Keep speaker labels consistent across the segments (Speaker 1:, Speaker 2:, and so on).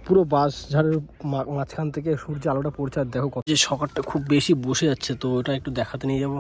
Speaker 1: পুরো বাস ঝাড়ের মাঝখান থেকে সূর্য আলোটা পড়ছে। আর দেখো যে সকালটা খুব বেশি বসে যাচ্ছে, তো ওটা একটু দেখাতে নিয়ে যাবো।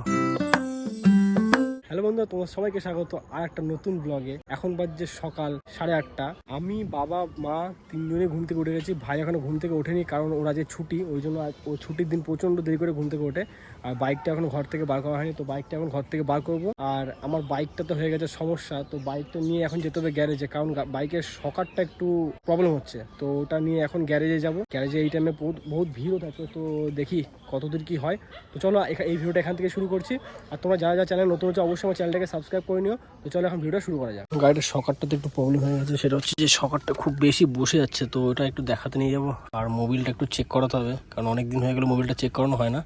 Speaker 1: হ্যালো বন্ধুরা, তোমার সবাইকে স্বাগত আর একটা নতুন ব্লগে। এখন বাজছে সকাল 8:30। আমি, বাবা, মা তিনজনে ঘুম থেকে উঠে গেছি। ভাই এখনো ঘুম থেকে ওঠেনি, কারণ ওরা যে ছুটি, ওই জন্য ও ছুটির দিন প্রচণ্ড দেরি করে ঘুম থেকে ওঠে। আর বাইকটা এখন ঘর থেকে বার করা হয়নি, তো বাইকটা এখন ঘর থেকে বার করবো। আর আমার বাইকটা তো হয়ে গেছে সমস্যা, তো বাইকটা নিয়ে এখন যেতে হবে গ্যারেজে, কারণ বাইকের শকারটা একটু প্রবলেম হচ্ছে। তো ওটা নিয়ে এখন গ্যারেজে যাব। গ্যারেজে এই টাইমে বহুত ভিড়ও থাকে, তো দেখি কতদূর কি হয়। তো চলো এই ভিডিওটা এখান থেকে শুরু করছি। আর তোমরা যারা যারা চ্যানেল নতুন হচ্ছে অবশ্যই আমার চ্যানেলটাকে সাবস্ক্রাইব করে নিও। তো চলো এখন ভিডিওটা শুরু করা যাক। গাড়িটার শকারটাতে একটু প্রবলেম হয়ে গেছে, সেটা হচ্ছে যে শকারটা খুব বেশি বসে যাচ্ছে, তো ওটা একটু দেখাতে নিয়ে যাবো। আর মোবিলটা একটু চেক করাতে হবে, কারণ অনেক দিন হয়ে গেলে মোবিলটা চেক করানো হয় না।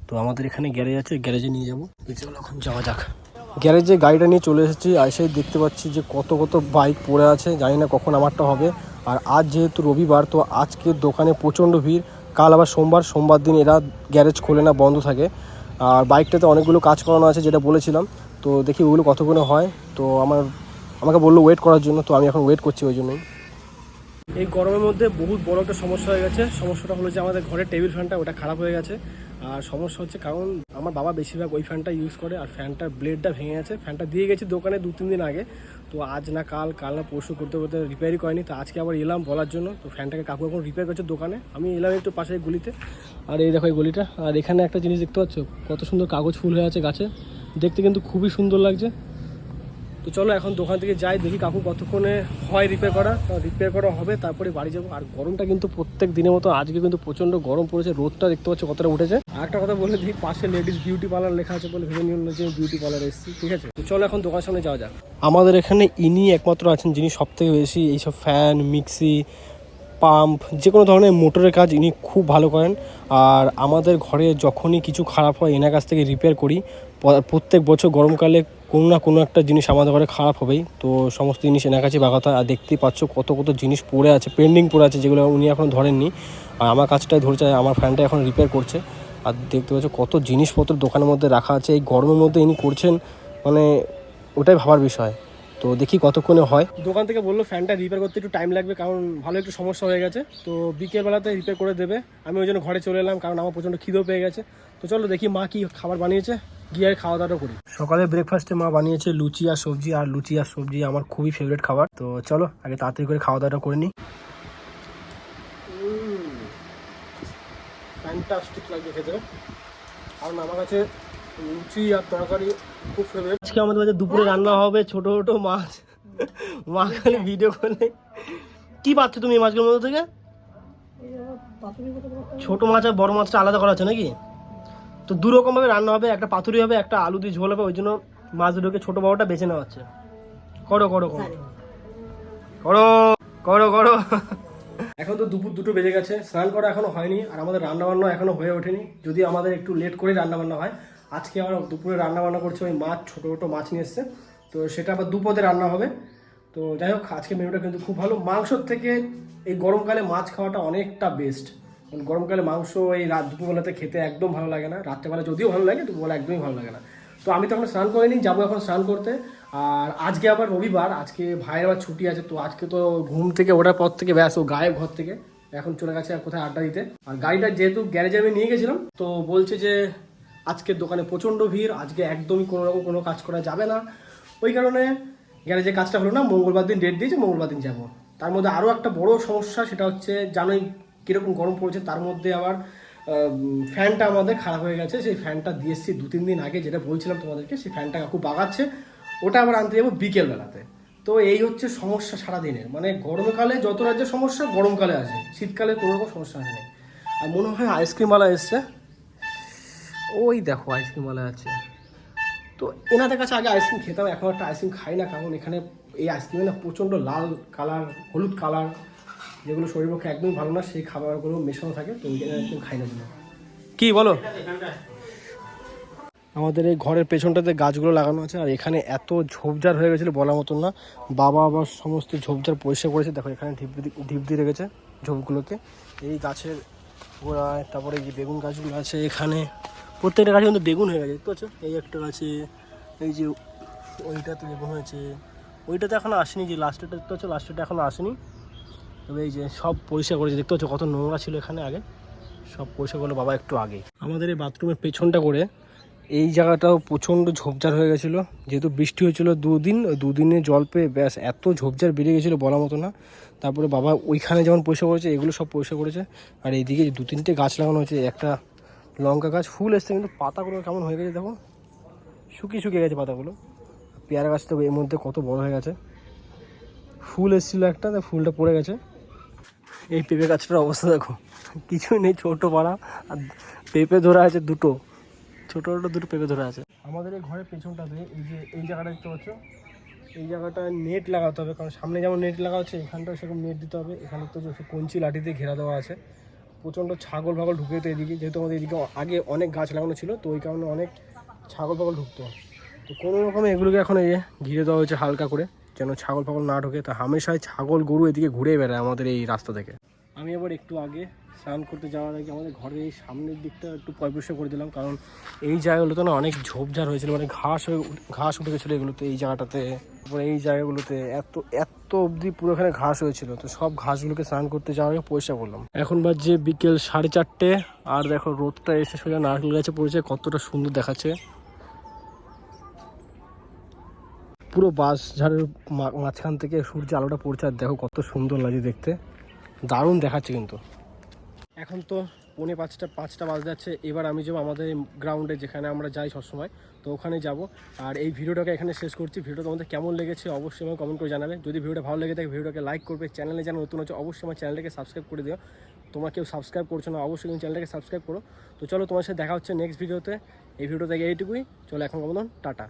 Speaker 1: তো আমাদের এখানে গ্যারেজ আছে, গ্যারেজে নিয়ে যাবো। চলো এখন যাওয়া যাক। গ্যারেজে গাড়িটা নিয়ে চলে এসেছি। এসেই দেখতে পাচ্ছি যে কত কত বাইক পড়ে আছে, জানি না কখন আমারটা হবে। আর আজ যেহেতু রবিবার, তো আজকে দোকানে প্রচণ্ড ভিড়। কাল আবার সোমবার দিন এরা গ্যারেজ খোলে না, বন্ধ থাকে। আর বাইকটাতে অনেকগুলো কাজ করানো আছে, যেটা বলেছিলাম। তো দেখি ওগুলো কতগুলো হয়। তো আমাকে বললো ওয়েট করার জন্য, তো আমি এখন ওয়েট করছি ওই জন্যই। এই গরমের মধ্যে বহুত বড় একটা সমস্যা হয়ে গেছে। সমস্যাটা হলো যে আমাদের ঘরের টেবিল ফ্যানটা ওটা খারাপ হয়ে গেছে। আর সমস্যা হচ্ছে কারণ আমার বাবা বেশিরভাগ ওই ফ্যানটা ইউজ করে, আর ফ্যানটার ব্লেডটা ভেঙে গেছে। ফ্যানটা দিয়ে গেছি দোকানে 2-3 দিন আগে, তো আজ না কাল না পরশু করতে রিপেয়ারই করেনি। তো আজকে আবার এলাম বলার জন্য। তো ফ্যানটাকে কাকু এখন রিপেয়ার করছে দোকানে, আমি এলাম একটু পাশে গলিতে। আর এই দেখো এই গলিটা। আর এখানে একটা জিনিস দেখতে পাচ্ছ, কত সুন্দর কাগজ ফুল হয়ে আছে গাছে, দেখতে কিন্তু খুবই সুন্দর লাগছে। তো চলো এখন দোকান থেকে যাই, দেখি কাকু কতক্ষণে হয় রিপেয়ার করা হবে, তারপরে বাড়ি যাবো। আর গরমটা কিন্তু প্রত্যেক দিনের মতো আজকে কিন্তু প্রচণ্ড গরম পড়েছে। রোদটা দেখতে পাচ্ছ কতটা উঠেছে। আর একটা কথা বলে দিই, পাশে লেডিস বিউটি পার্লার লেখা আছে বলে ভেবে নিও না যে বিউটি পার্লার এসেছি, ঠিক আছে। তো চলো এখন দোকানের সামনে যাওয়া যাক। আমাদের এখানে ইনি একমাত্র আছেন যিনি সব থেকে বেশি এইসব ফ্যান, মিক্সি, পাম্প, যে কোনো ধরনের মোটরের কাজ ইনি খুব ভালো করেন। আর আমাদের ঘরে যখনই কিছু খারাপ হয় এনার কাছ থেকে রিপেয়ার করি। প্রত্যেক বছর গরমকালে কোনো না কোনো একটা জিনিস আমাদের ঘরে খারাপ হবেই, তো সমস্ত জিনিস এনার কাছে বাগাতে হয়। আর দেখতেই পাচ্ছ কত কত জিনিস পড়ে আছে, পেন্ডিং পড়ে আছে, যেগুলো উনি এখন ধরেননি। আর আমার কাজটাই ধরছে, আমার ফ্যানটা এখন রিপেয়ার করছে। আর দেখতে পাচ্ছ কত জিনিসপত্র দোকানের মধ্যে রাখা আছে, এই গরমের মধ্যে ইনি করছেন, মানে ওটাই ভাবার বিষয়। তো দেখি কতক্ষণে হয়। দোকান থেকে বললো ফ্যানটা রিপেয়ার করতে একটু টাইম লাগবে, কারণ ভালো একটু সমস্যা হয়ে গেছে। তো বিকেলবেলাতে রিপেয়ার করে দেবে। আমি ওই জন্য ঘরে চলে এলাম, কারণ আমার প্রচণ্ড খিদেও পেয়ে গেছে। তো চলো দেখি মা কি খাবার বানিয়েছে, গিয়ে খাওয়া দাওয়াটা করি। সকালে ব্রেকফাস্টে মা বানিয়েছে লুচি আর সবজি। আর লুচি আর সবজি আমার খুবই ফেভারিট খাবার। তো চলো আগে তাড়াতাড়ি করে খাওয়া দাওয়াটা করে নিই। ফ্যান্টাস্টিক লাগছে খেতে, কারণ আমার কাছে লুচি আর তরকারি খুব ফেভারিট। আজকে আমাদের কাছে দুপুরে রান্না হবে ছোট ছোট মাছ। মা খালি ভিডিও করে। কি পাচ্ছ তুমি এই মাছগুলোর মধ্যে থেকে? ছোট মাছ আর বড় মাছটা আলাদা করা আছে নাকি? তো দু রকম ভাবে রান্না হবে, একটা পাতুরি হবে, একটা আলু দিয়ে ঝোল হবে। ওই জন্য মাছ দুটোকে ছোট বড়টা বেছে নেওয়া হচ্ছে। করো করো করো করো করো করো। এখন তো দুপুর 2টো বেজে গেছে, স্নান করা এখনো হয়নি, আর আমাদের রান্নাবান্না এখনো হয়ে ওঠেনি। যদি আমাদের একটু লেট করে রান্নাবান্না হয়। আজকে আমরা দুপুরে রান্নাবান্না করছি, ওই মাছ, ছোটো ছোটো মাছ নিয়ে এসছে। তো সেটা আবার দুপদে রান্না হবে। তো যাই হোক, আজকে মেনুটা কিন্তু খুব ভালো। মাংসর থেকে এই গরমকালে মাছ খাওয়াটা অনেকটা বেস্ট। গরমকালে মাংস এই দুপুরবেলাতে খেতে একদম ভালো লাগে না। রাত্রেবেলা যদিও ভালো লাগে, দুপুরবেলা একদমই ভালো লাগে না। তো আমি তো এখন স্নান করিনি, যাবো এখন স্নান করতে। আর আজকে আবার রবিবার, আজকে ভাইয়ের আবার ছুটি আছে। তো আজকে তো ঘুম থেকে ওঠার পর থেকে ব্যাস ও গায়েব ঘর থেকে। এখন চলে গেছে কোথায় আড্ডা দিতে। আর গাড়িটা যেহেতু গ্যারেজে আমি নিয়ে গেছিলাম, তো বলছে যে আজকের দোকানে প্রচণ্ড ভিড়, আজকে একদমই কোনো রকম কোনো কাজ করা যাবে না। ওই কারণে গ্যারেজে কাজটা হলো না। মঙ্গলবার দিন ডেট দিয়েছে, মঙ্গলবার দিন যাবো। তার মধ্যে আরও একটা বড় সমস্যা, সেটা হচ্ছে জানোই কীরকম গরম পড়েছে। তার মধ্যে আবার ফ্যানটা আমাদের খারাপ হয়ে গেছে। সেই ফ্যানটা দিয়ে এসেছি 2-3 দিন আগে, যেটা বলছিলাম তোমাদেরকে। সেই ফ্যানটা খুব বাগাচ্ছে, ওটা আবার আনতে যাবো বিকেলবেলাতে। তো এই হচ্ছে সমস্যা সারাদিনের। মানে গরমকালে যত রাজ্যের সমস্যা গরমকালে আসে, শীতকালে কোনো রকম সমস্যা আসে না। আর মনে হয় আইসক্রিমওয়ালা এসছে, ওই দেখো আইসক্রিমওয়ালা আছে। তো এনাদের কাছে আগে আইসক্রিম খেতাম, এখন একটা আইসক্রিম খাই না, কারণ এখানে এই আইসক্রিমে না প্রচণ্ড লাল কালার, হলুদ কালার, যেগুলো শরীরের পক্ষে একদমই ভালো না, সেই খাবারগুলো মেশানো থাকে। তো ওই আইসক্রিম খাই না। কি বলো? আমাদের এই ঘরের পেছনটাতে গাছগুলো লাগানো আছে, আর এখানে এত ঝোপঝাড় হয়ে গেছিলো বলার মতন না। বাবা আবার সমস্ত ঝোপঝাড় পরিষ্কার করেছে। দেখো এখানে ঢিপ দিয়ে রেখেছে ঝোপগুলোকে। এই গাছের গোড়ায়, তারপরে যে বেগুন গাছগুলো আছে এখানে, প্রত্যেকটা গাছে কিন্তু বেগুন হয়ে গেছে, দেখতে পাচ্ছ? এই একটা গাছে, এই যে ওইটাতে বেগুন হয়েছে, ওইটাতে এখনো আসেনি, যে লাস্টেরটা দেখতে পাচ্ছ, লাস্টেরটা এখনো আসেনি। তো তবে এই যে সব পরিষ্কার করেছে, দেখতে পাচ্ছ কত নোংরা ছিল এখানে আগে, সব পরিষ্কার করলো বাবা একটু আগে। আমাদের এই বাথরুমের পেছনটা করে এই জায়গাটাও প্রচণ্ড ঝোপঝাড় হয়ে গেছিলো, যেহেতু বৃষ্টি হয়েছিল দুদিন, ওই দুদিনে জল পেয়ে ব্যাস এত ঝোপঝাড় বেরিয়ে গেছিলো বলার মতো না। তারপরে বাবা ওইখানে যেমন পরিষ্কার করেছে, এগুলো সব পরিষ্কার করেছে। আর এইদিকে 2-3টে গাছ লাগানো হয়েছে, একটা লঙ্কা গাছ ফুল এসছে, কিন্তু পাতাগুলো কেমন হয়ে গেছে দেখো, শুকিয়ে গেছে পাতাগুলো। পেয়ারা গাছটা এর মধ্যে কত বড় হয়ে গেছে, ফুল এসেছিলো একটা, ফুলটা পড়ে গেছে। এই পেঁপে গাছটার অবস্থা দেখো, কিছুই নেই, ছোটো পাড়া, আর পেঁপে ধরা আছে দুটো, ছোটো দুটো পেঁপে ধরা আছে। আমাদের এই ঘরের পেছনটাতে এই যে এই জায়গাটা দেখতে পাচ্ছ, এই জায়গাটা নেট লাগাতে হবে, কারণ সামনে যেমন নেট লাগা হচ্ছে এখানটাও সেরকম নেট দিতে হবে। এখানে তো কঞ্চি লাঠি দিয়ে ঘেরা দেওয়া আছে, প্রচণ্ড ছাগল ফাগল ঢুকে যেত এদিকে, যেহেতু আমাদের এদিকে আগে অনেক গাছ লাগানো ছিল, তো ওই কারণে অনেক ছাগল ফাগল ঢুকতো। তো কোনো রকমে এগুলোকে এখন এই ঘিরে দেওয়া হয়েছে হালকা করে, যেন ছাগল ফাগল না ঢোকে। তা হামেশাই ছাগল গরু এদিকে ঘুরে বেড়ায় আমাদের এই রাস্তা থেকে। আমি এবার একটু আগে স্নান করতে যাওয়ার আগে আমাদের ঘরের এই সামনের দিকটা একটু পরিষ্কার করে দিলাম, কারণ এই জায়গাগুলোতে না অনেক ঝোপঝাড় হয়েছিল, মানে ঘাস উঠে গেছিলো এগুলোতে, এই জায়গাটাতে, তারপরে এই জায়গাগুলোতে এত অবধি পুরোখানে ঘাস হয়েছিল। তো সব ঘাসগুলোকে স্নান করতে যাওয়ার আগে পরিষ্কার করলাম। এখন বাজে বিকেল 4:30, আর দেখো রোদটা এসে সোজা নারকেল গাছে পড়েছে, কতটা সুন্দর দেখাচ্ছে। পুরো বাঁশ ঝাড়ের মাঝখান থেকে সূর্য আলোটা পড়ছে, আর দেখো কত সুন্দর লাগে দেখতে, দারুণ দেখাচ্ছে কিন্তু। এখন তো 4:45 বাজে যাচ্ছে। এবার আমি যাবো আমাদের গ্রাউন্ডে, যেখানে আমরা যাই সবসময়, তো ওখানে যাব। আর এই ভিডিওটাকে এখানে শেষ করছি। ভিডিওটা তোমাদের কেমন লেগেছে অবশ্যই আমাকে কমেন্ট করে জানাবে। যদি ভিডিওটা ভালো লেগে থাকে ভিডিওটাকে লাইক করবে, চ্যানেলে যেন নতুন হচ্ছে অবশ্যই আমার চ্যানেলটাকে সাবস্ক্রাইব করে দিও। তোমরা কেউ সাবস্ক্রাইব করছো না, অবশ্যই কিন্তু চ্যানেলটাকে সাবস্ক্রাইব করো। তো চলো, তোমার সাথে দেখা হচ্ছে নেক্সট ভিডিওতে। এই ভিডিও থেকে এইটুকুই, চলো এখন কেমন, টাটা।